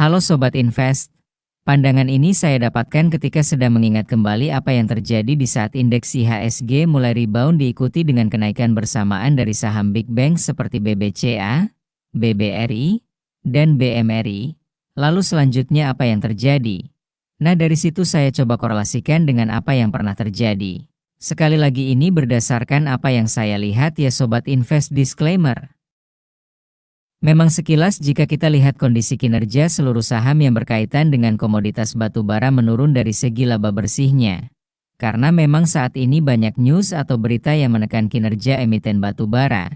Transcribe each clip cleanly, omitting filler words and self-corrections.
Halo Sobat Invest, pandangan ini saya dapatkan ketika sedang mengingat kembali apa yang terjadi di saat indeks IHSG mulai rebound diikuti dengan kenaikan bersamaan dari saham Big Bank seperti BBCA, BBRI, dan BMRI. Lalu selanjutnya apa yang terjadi? Nah dari situ saya coba korelasikan dengan apa yang pernah terjadi. Sekali lagi ini berdasarkan apa yang saya lihat ya Sobat Invest disclaimer. Memang sekilas jika kita lihat kondisi kinerja seluruh saham yang berkaitan dengan komoditas batu bara menurun dari segi laba bersihnya. Karena memang saat ini banyak news atau berita yang menekan kinerja emiten batu bara,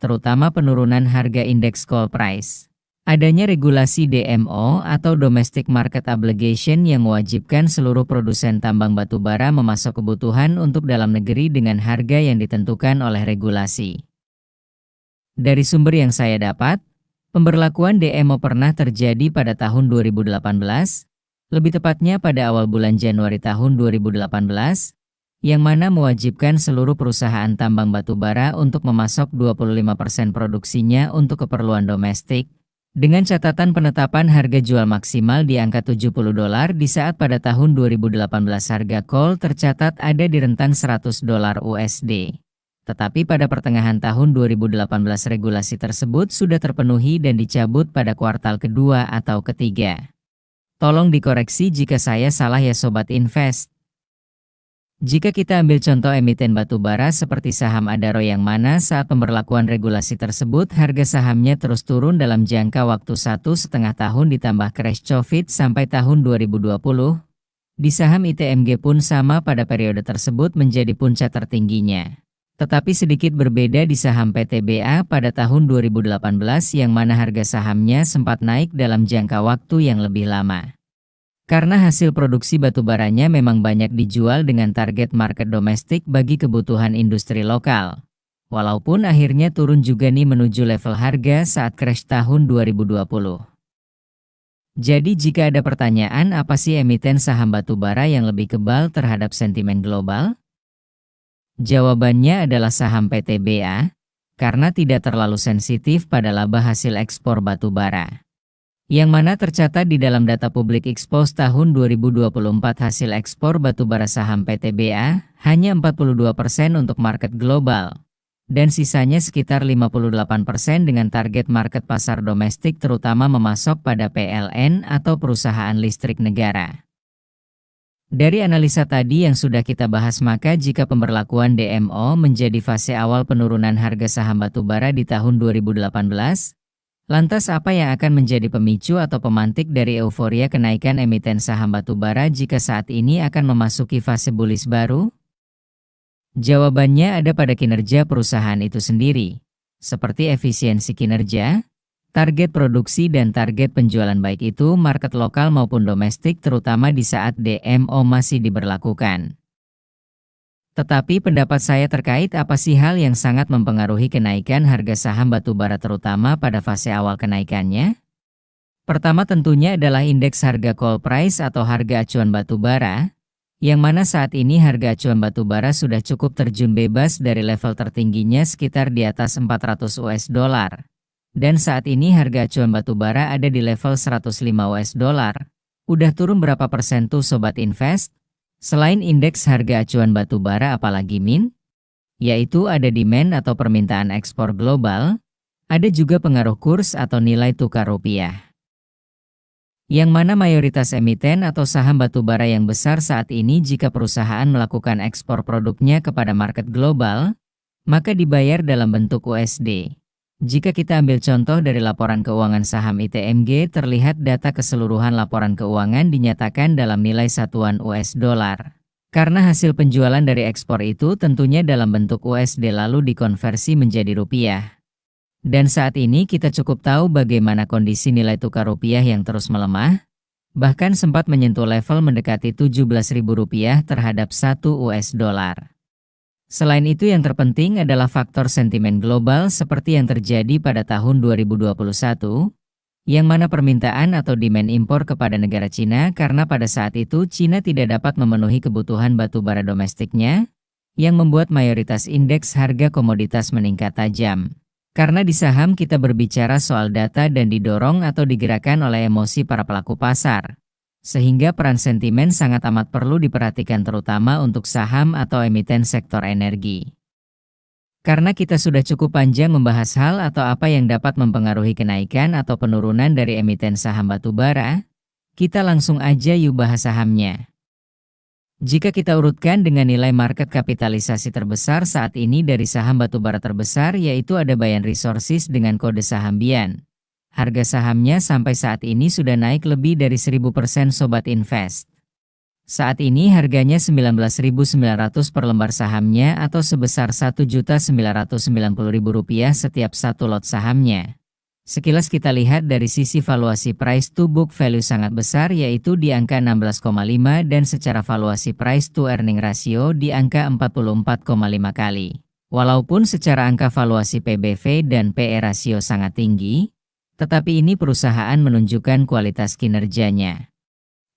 terutama penurunan harga indeks coal price. Adanya regulasi DMO atau Domestic Market Obligation yang mewajibkan seluruh produsen tambang batu bara memasok kebutuhan untuk dalam negeri dengan harga yang ditentukan oleh regulasi. Dari sumber yang saya dapat, pemberlakuan DMO pernah terjadi pada tahun 2018, lebih tepatnya pada awal bulan Januari tahun 2018, yang mana mewajibkan seluruh perusahaan tambang batu bara untuk memasok 25% produksinya untuk keperluan domestik, dengan catatan penetapan harga jual maksimal di angka $70 di saat pada tahun 2018 harga coal tercatat ada di rentang $100 USD. Tetapi pada pertengahan tahun 2018 regulasi tersebut sudah terpenuhi dan dicabut pada kuartal kedua atau ketiga. Tolong dikoreksi jika saya salah ya Sobat Invest. Jika kita ambil contoh emiten batu bara seperti saham Adaro yang mana saat pemberlakuan regulasi tersebut harga sahamnya terus turun dalam jangka waktu 1,5 tahun ditambah crash COVID sampai tahun 2020. Di saham ITMG pun sama pada periode tersebut menjadi puncak tertingginya. Tetapi sedikit berbeda di saham PTBA pada tahun 2018 yang mana harga sahamnya sempat naik dalam jangka waktu yang lebih lama. Karena hasil produksi batubaranya memang banyak dijual dengan target market domestik bagi kebutuhan industri lokal. Walaupun akhirnya turun juga nih menuju level harga saat crash tahun 2020. Jadi jika ada pertanyaan apa sih emiten saham batubara yang lebih kebal terhadap sentimen global? Jawabannya adalah saham PTBA, karena tidak terlalu sensitif pada laba hasil ekspor batu bara. Yang mana tercatat di dalam data publik Expose tahun 2024 hasil ekspor batu bara saham PTBA hanya 42% untuk market global, dan sisanya sekitar 58% dengan target market pasar domestik terutama memasok pada PLN atau perusahaan listrik negara. Dari analisa tadi yang sudah kita bahas maka jika pemberlakuan DMO menjadi fase awal penurunan harga saham batubara di tahun 2018, lantas apa yang akan menjadi pemicu atau pemantik dari euforia kenaikan emiten saham batubara jika saat ini akan memasuki fase bullish baru? Jawabannya ada pada kinerja perusahaan itu sendiri, seperti efisiensi kinerja, target produksi dan target penjualan baik itu market lokal maupun domestik terutama di saat DMO masih diberlakukan. Tetapi pendapat saya terkait apa sih hal yang sangat mempengaruhi kenaikan harga saham batubara terutama pada fase awal kenaikannya? Pertama tentunya adalah indeks harga coal price atau harga acuan batubara, yang mana saat ini harga acuan batubara sudah cukup terjun bebas dari level tertingginya sekitar di atas $400 USD. Dan saat ini harga acuan batubara ada di level $105 USD. Udah turun berapa persen tuh Sobat Invest? Selain indeks harga acuan batubara apalagi Min? Yaitu ada demand atau permintaan ekspor global, ada juga pengaruh kurs atau nilai tukar rupiah. Yang mana mayoritas emiten atau saham batubara yang besar saat ini jika perusahaan melakukan ekspor produknya kepada market global, maka dibayar dalam bentuk USD. Jika kita ambil contoh dari laporan keuangan saham ITMG terlihat data keseluruhan laporan keuangan dinyatakan dalam nilai satuan US dollar. Karena hasil penjualan dari ekspor itu tentunya dalam bentuk USD lalu dikonversi menjadi rupiah. Dan saat ini kita cukup tahu bagaimana kondisi nilai tukar rupiah yang terus melemah, bahkan sempat menyentuh level mendekati Rp17.000 terhadap 1 US dollar. Selain itu yang terpenting adalah faktor sentimen global seperti yang terjadi pada tahun 2021, yang mana permintaan atau demand impor kepada negara Cina karena pada saat itu Cina tidak dapat memenuhi kebutuhan batubara domestiknya, yang membuat mayoritas indeks harga komoditas meningkat tajam. Karena di saham kita berbicara soal data dan didorong atau digerakkan oleh emosi para pelaku pasar. Sehingga peran sentimen sangat amat perlu diperhatikan terutama untuk saham atau emiten sektor energi. Karena kita sudah cukup panjang membahas hal atau apa yang dapat mempengaruhi kenaikan atau penurunan dari emiten saham batubara, kita langsung aja yuk bahas sahamnya. Jika kita urutkan dengan nilai market kapitalisasi terbesar saat ini dari saham batubara terbesar yaitu ada Bayan Resources dengan kode saham BIAN. Harga sahamnya sampai saat ini sudah naik lebih dari 1000% Sobat Invest. Saat ini harganya 19.900 per lembar sahamnya atau sebesar Rp1.990.000 setiap satu lot sahamnya. Sekilas kita lihat dari sisi valuasi price to book value sangat besar yaitu di angka 16,5 dan secara valuasi price to earning ratio di angka 44,5 kali. Walaupun secara angka valuasi PBV dan PE rasio sangat tinggi, tetapi ini perusahaan menunjukkan kualitas kinerjanya.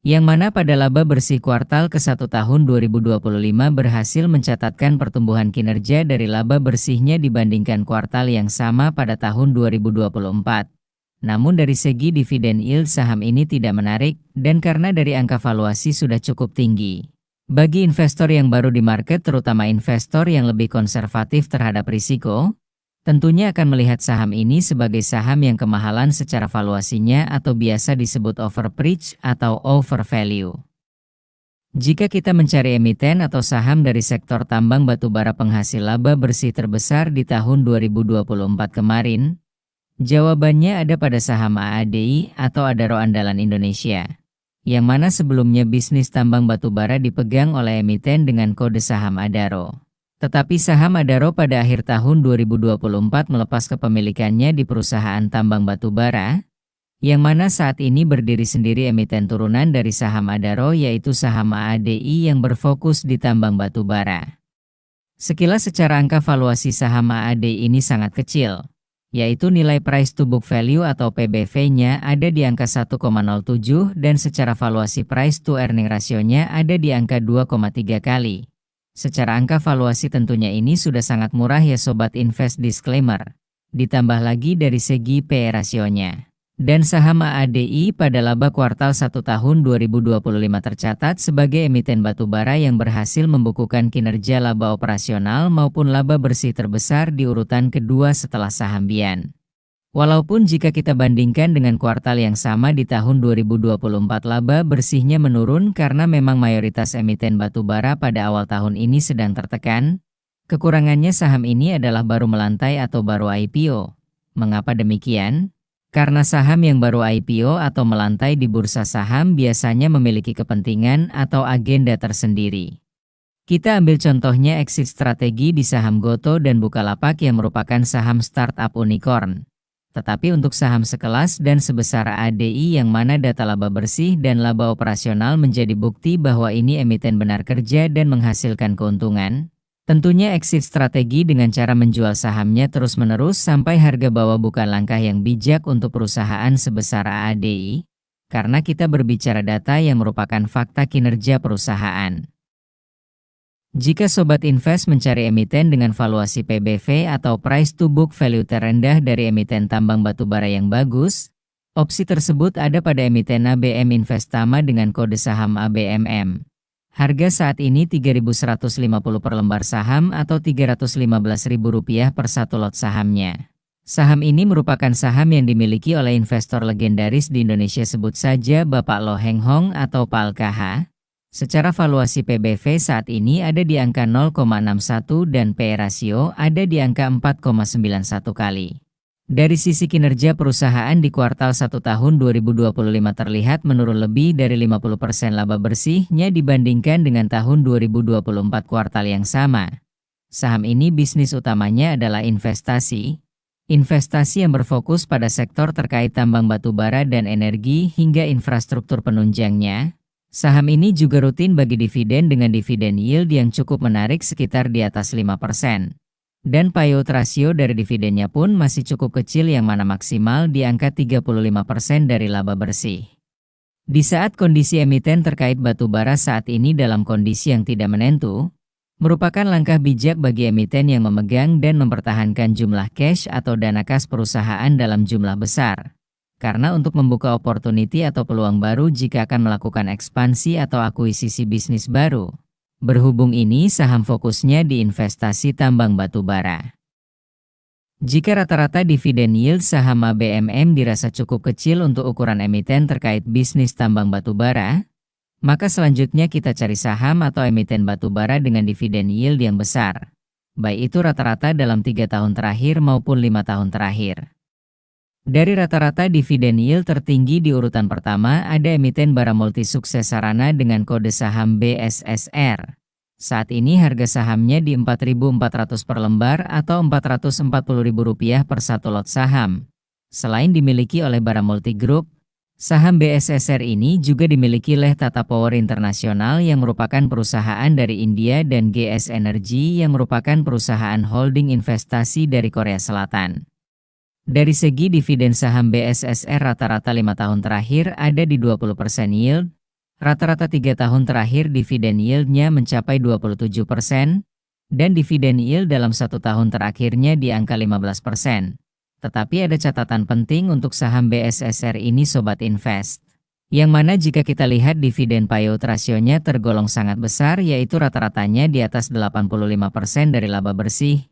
Yang mana pada laba bersih kuartal ke-1 tahun 2025 berhasil mencatatkan pertumbuhan kinerja dari laba bersihnya dibandingkan kuartal yang sama pada tahun 2024. Namun dari segi dividen yield saham ini tidak menarik, dan karena dari angka valuasi sudah cukup tinggi. Bagi investor yang baru di market terutama investor yang lebih konservatif terhadap risiko, tentunya akan melihat saham ini sebagai saham yang kemahalan secara valuasinya atau biasa disebut overpriced atau overvalue. Jika kita mencari emiten atau saham dari sektor tambang batubara penghasil laba bersih terbesar di tahun 2024 kemarin, jawabannya ada pada saham AADI atau Adaro Andalan Indonesia, yang mana sebelumnya bisnis tambang batubara dipegang oleh emiten dengan kode saham Adaro. Tetapi saham Adaro pada akhir tahun 2024 melepas kepemilikannya di perusahaan tambang batubara, yang mana saat ini berdiri sendiri emiten turunan dari saham Adaro yaitu saham AADI yang berfokus di tambang batubara. Sekilas secara angka valuasi saham AADI ini sangat kecil, yaitu nilai price to book value atau PBV-nya ada di angka 1,07 dan secara valuasi price to earning ratio-nya ada di angka 2,3 kali. Secara angka valuasi tentunya ini sudah sangat murah ya Sobat Invest disclaimer. Ditambah lagi dari segi PE rasionya. Dan saham AADI pada laba kuartal 1 tahun 2025 tercatat sebagai emiten batubara yang berhasil membukukan kinerja laba operasional maupun laba bersih terbesar di urutan kedua setelah saham BIAN. Walaupun jika kita bandingkan dengan kuartal yang sama di tahun 2024 laba bersihnya menurun karena memang mayoritas emiten batubara pada awal tahun ini sedang tertekan, kekurangannya saham ini adalah baru melantai atau baru IPO. Mengapa demikian? Karena saham yang baru IPO atau melantai di bursa saham biasanya memiliki kepentingan atau agenda tersendiri. Kita ambil contohnya exit strategi di saham Goto dan Bukalapak yang merupakan saham startup unicorn. Tetapi untuk saham sekelas dan sebesar ADI yang mana data laba bersih dan laba operasional menjadi bukti bahwa ini emiten benar kerja dan menghasilkan keuntungan, tentunya exit strategi dengan cara menjual sahamnya terus-menerus sampai harga bawah bukan langkah yang bijak untuk perusahaan sebesar ADI, karena kita berbicara data yang merupakan fakta kinerja perusahaan. Jika Sobat Invest mencari emiten dengan valuasi PBV atau price to book value terendah dari emiten tambang batubara yang bagus, opsi tersebut ada pada emiten ABM Investama dengan kode saham ABMM. Harga saat ini Rp3.150 per lembar saham atau Rp315.000 per satu lot sahamnya. Saham ini merupakan saham yang dimiliki oleh investor legendaris di Indonesia sebut saja Bapak Lo Heng Hong atau Pak LKH. Secara valuasi PBV saat ini ada di angka 0,61 dan PE rasio ada di angka 4,91 kali. Dari sisi kinerja perusahaan di kuartal 1 tahun 2025 terlihat menurun lebih dari 50% laba bersihnya dibandingkan dengan tahun 2024 kuartal yang sama. Saham ini bisnis utamanya adalah investasi. Investasi yang berfokus pada sektor terkait tambang batubara dan energi hingga infrastruktur penunjangnya. Saham ini juga rutin bagi dividen dengan dividen yield yang cukup menarik sekitar di atas 5%. Dan payout rasio dari dividennya pun masih cukup kecil yang mana maksimal di angka 35% dari laba bersih. Di saat kondisi emiten terkait batubara saat ini dalam kondisi yang tidak menentu, Merupakan langkah bijak bagi emiten yang memegang dan mempertahankan jumlah cash atau dana kas perusahaan dalam jumlah besar. Karena untuk membuka opportunity atau peluang baru jika akan melakukan ekspansi atau akuisisi bisnis baru. Berhubung ini saham fokusnya di investasi tambang batu bara. Jika rata-rata dividen yield saham ABMM dirasa cukup kecil untuk ukuran emiten terkait bisnis tambang batu bara, maka selanjutnya kita cari saham atau emiten batubara dengan dividen yield yang besar. Baik itu rata-rata dalam 3 tahun terakhir maupun 5 tahun terakhir. Dari rata-rata dividen yield tertinggi di urutan pertama ada emiten bara multi sukses sarana dengan kode saham BSSR. Saat ini harga sahamnya di 4.400 per lembar atau Rp440.000 per satu lot saham. Selain dimiliki oleh bara multi group, saham BSSR ini juga dimiliki oleh Tata Power International yang merupakan perusahaan dari India dan GS Energy yang merupakan perusahaan holding investasi dari Korea Selatan. Dari segi dividen saham BSSR rata-rata 5 tahun terakhir ada di 20% yield, rata-rata 3 tahun terakhir dividen yieldnya mencapai 27%, dan dividen yield dalam 1 tahun terakhirnya di angka 15%. Tetapi ada catatan penting untuk saham BSSR ini Sobat Invest. Yang mana jika kita lihat dividen payout rasionya tergolong sangat besar yaitu rata-ratanya di atas 85% dari laba bersih.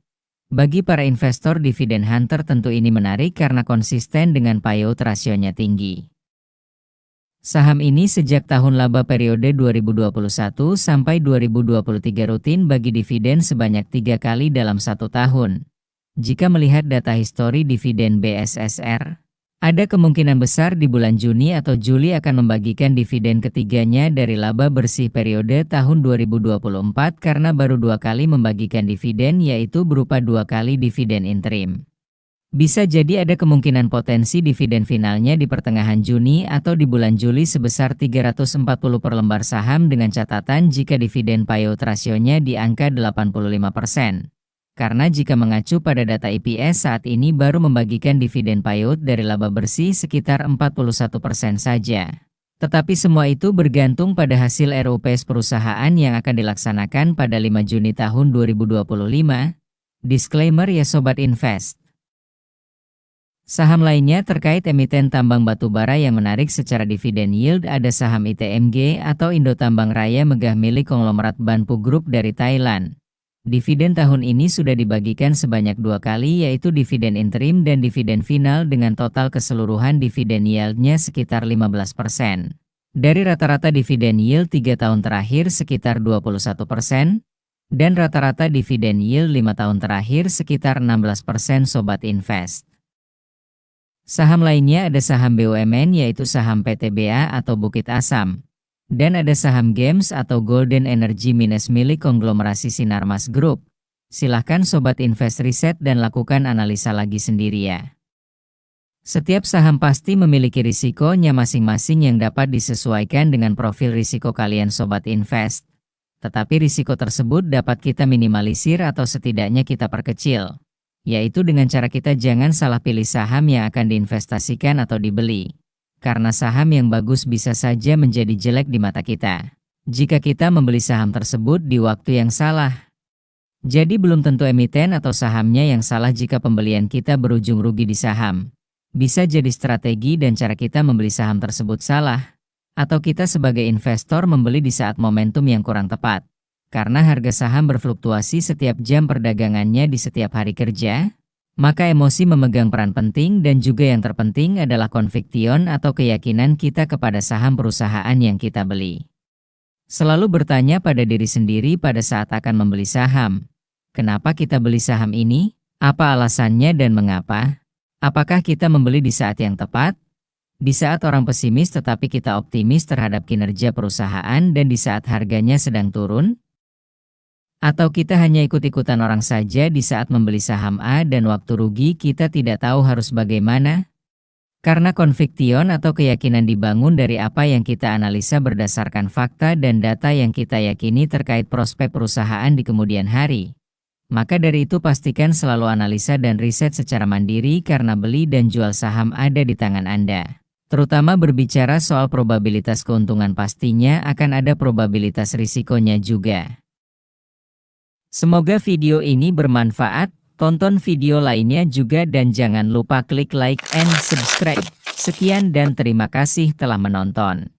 Bagi para investor dividen hunter tentu ini menarik karena konsisten dengan payout rasionya tinggi. Saham ini sejak tahun laba periode 2021 sampai 2023 rutin bagi dividen sebanyak 3 kali dalam 1 tahun. Jika melihat data histori dividen BSSR, ada kemungkinan besar di bulan Juni atau Juli akan membagikan dividen ketiganya dari laba bersih periode tahun 2024 karena baru 2 kali membagikan dividen yaitu berupa 2 kali dividen interim. Bisa jadi ada kemungkinan potensi dividen finalnya di pertengahan Juni atau di bulan Juli sebesar 340 per lembar saham dengan catatan jika dividen payout rasionya di angka 85%. Karena jika mengacu pada data EPS saat ini baru membagikan dividen payout dari laba bersih sekitar 41% saja. Tetapi semua itu bergantung pada hasil RUPS perusahaan yang akan dilaksanakan pada 5 Juni tahun 2025. Disclaimer ya Sobat Invest. Saham lainnya terkait emiten tambang batu bara yang menarik secara dividen yield ada saham ITMG atau Indo Tambang Raya Megah milik konglomerat Banpu Group dari Thailand. Dividen tahun ini sudah dibagikan sebanyak 2 kali yaitu dividen interim dan dividen final dengan total keseluruhan dividen yieldnya sekitar 15%. Dari rata-rata dividen yield 3 tahun terakhir sekitar 21%, dan rata-rata dividen yield 5 tahun terakhir sekitar 16% Sobat Invest. Saham lainnya ada saham BUMN yaitu saham PTBA atau Bukit Asam. Dan ada saham Games atau Golden Energy Mines milik konglomerasi Sinarmas Group. Silahkan Sobat Invest riset dan lakukan analisa lagi sendiri ya. Setiap saham pasti memiliki risikonya masing-masing yang dapat disesuaikan dengan profil risiko kalian Sobat Invest. Tetapi risiko tersebut dapat kita minimalisir atau setidaknya kita perkecil. Yaitu dengan cara kita jangan salah pilih saham yang akan diinvestasikan atau dibeli. Karena saham yang bagus bisa saja menjadi jelek di mata kita jika kita membeli saham tersebut di waktu yang salah. Jadi belum tentu emiten atau sahamnya yang salah jika pembelian kita berujung rugi di saham. Bisa jadi strategi dan cara kita membeli saham tersebut salah. Atau kita sebagai investor membeli di saat momentum yang kurang tepat. Karena harga saham berfluktuasi setiap jam perdagangannya di setiap hari kerja. Maka emosi memegang peran penting dan juga yang terpenting adalah conviction atau keyakinan kita kepada saham perusahaan yang kita beli. Selalu bertanya pada diri sendiri pada saat akan membeli saham. Kenapa kita beli saham ini? Apa alasannya dan mengapa? Apakah kita membeli di saat yang tepat? Di saat orang pesimis tetapi kita optimis terhadap kinerja perusahaan dan di saat harganya sedang turun? Atau kita hanya ikut-ikutan orang saja di saat membeli saham A dan waktu rugi kita tidak tahu harus bagaimana? Karena conviction atau keyakinan dibangun dari apa yang kita analisa berdasarkan fakta dan data yang kita yakini terkait prospek perusahaan di kemudian hari. Maka dari itu pastikan selalu analisa dan riset secara mandiri karena beli dan jual saham ada di tangan Anda. Terutama berbicara soal probabilitas keuntungan pastinya akan ada probabilitas risikonya juga. Semoga video ini bermanfaat. Tonton video lainnya juga dan jangan lupa klik like and subscribe. Sekian dan terima kasih telah menonton.